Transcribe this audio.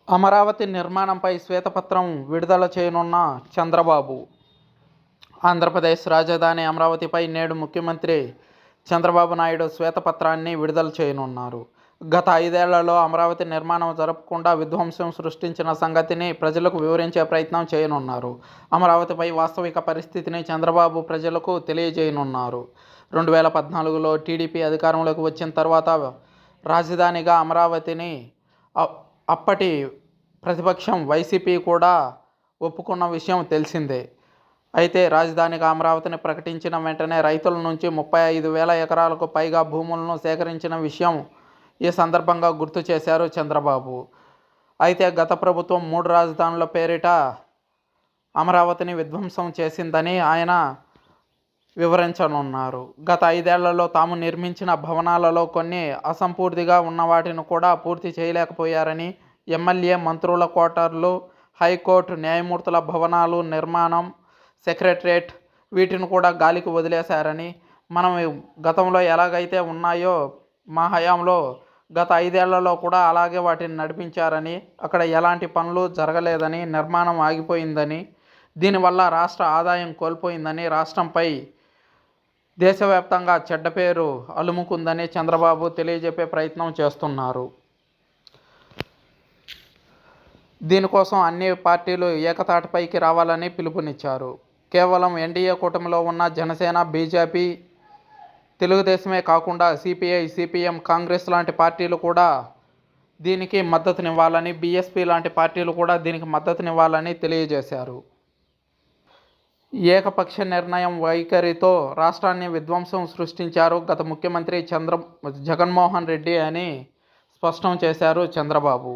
అమరావతి నిర్మాణంపై శ్వేతపత్రం విడుదల చేయనున్న చంద్రబాబు. ఆంధ్రప్రదేశ్ రాజధాని అమరావతిపై నేడు ముఖ్యమంత్రి చంద్రబాబు నాయుడు శ్వేతపత్రాన్ని విడుదల చేయనున్నారు. గత 5 ఏళ్లలో అమరావతి నిర్మాణం జరపకుండా విధ్వంసం సృష్టించిన సంగతిని ప్రజలకు వివరించే ప్రయత్నం చేయనున్నారు. అమరావతిపై వాస్తవిక పరిస్థితిని చంద్రబాబు ప్రజలకు తెలియజేయనున్నారు. 2014లో టీడీపీ అధికారంలోకి వచ్చిన తర్వాత రాజధానిగా అమరావతిని అప్పటి ప్రతిపక్షం వైసీపీ కూడా ఒప్పుకున్న విషయం తెలిసిందే. అయితే రాజధానిగా అమరావతిని ప్రకటించిన వెంటనే రైతుల నుంచి 35,000 ఎకరాలకు పైగా భూములను సేకరించిన విషయం ఈ సందర్భంగా గుర్తు చేశారు చంద్రబాబు. అయితే గత ప్రభుత్వం 3 రాజధానుల పేరిట అమరావతిని విధ్వంసం చేసిందని ఆయన వివరించనున్నారు. గత 5 ఏళ్లలో తాము నిర్మించిన భవనాలలో కొన్ని అసంపూర్తిగా ఉన్న వాటిని కూడా పూర్తి చేయలేకపోయారని, ఎమ్మెల్యే మంత్రుల క్వార్టర్లు, హైకోర్టు న్యాయమూర్తుల భవనాలు నిర్మాణం, సెక్రటరేట్ వీటిని కూడా గాలికి వదిలేశారని, మనం గతంలో ఎలాగైతే ఉన్నాయో మా హయాంలో గత 5 ఏళ్లలో కూడా అలాగే వాటిని నడిపించారని, అక్కడ ఎలాంటి పనులు జరగలేదని, నిర్మాణం ఆగిపోయిందని, దీనివల్ల రాష్ట్ర ఆదాయం కోల్పోయిందని, రాష్ట్రంపై దేశవ్యాప్తంగా చెడ్డ పేరు అలుముకుందని చంద్రబాబు తెలియజెప్పే ప్రయత్నం చేస్తున్నారు. దీనికోసం అన్ని పార్టీలు ఏకతాటిపైకి రావాలని పిలుపునిచ్చారు. కేవలం ఎన్డీఏ కూటమిలో ఉన్న జనసేన, బీజేపీ, తెలుగుదేశమే కాకుండా సిపిఐ, సిపిఎం, కాంగ్రెస్ లాంటి పార్టీలు కూడా దీనికి మద్దతునివ్వాలని, బీఎస్పీ లాంటి పార్టీలు కూడా దీనికి మద్దతునివ్వాలని తెలియజేశారు. ఏకపక్ష నిర్ణయం వైఖరితో రాష్ట్రాన్ని విధ్వంసం సృష్టించారు గత ముఖ్యమంత్రి జగన్మోహన్ రెడ్డి అని స్పష్టం చేశారు చంద్రబాబు.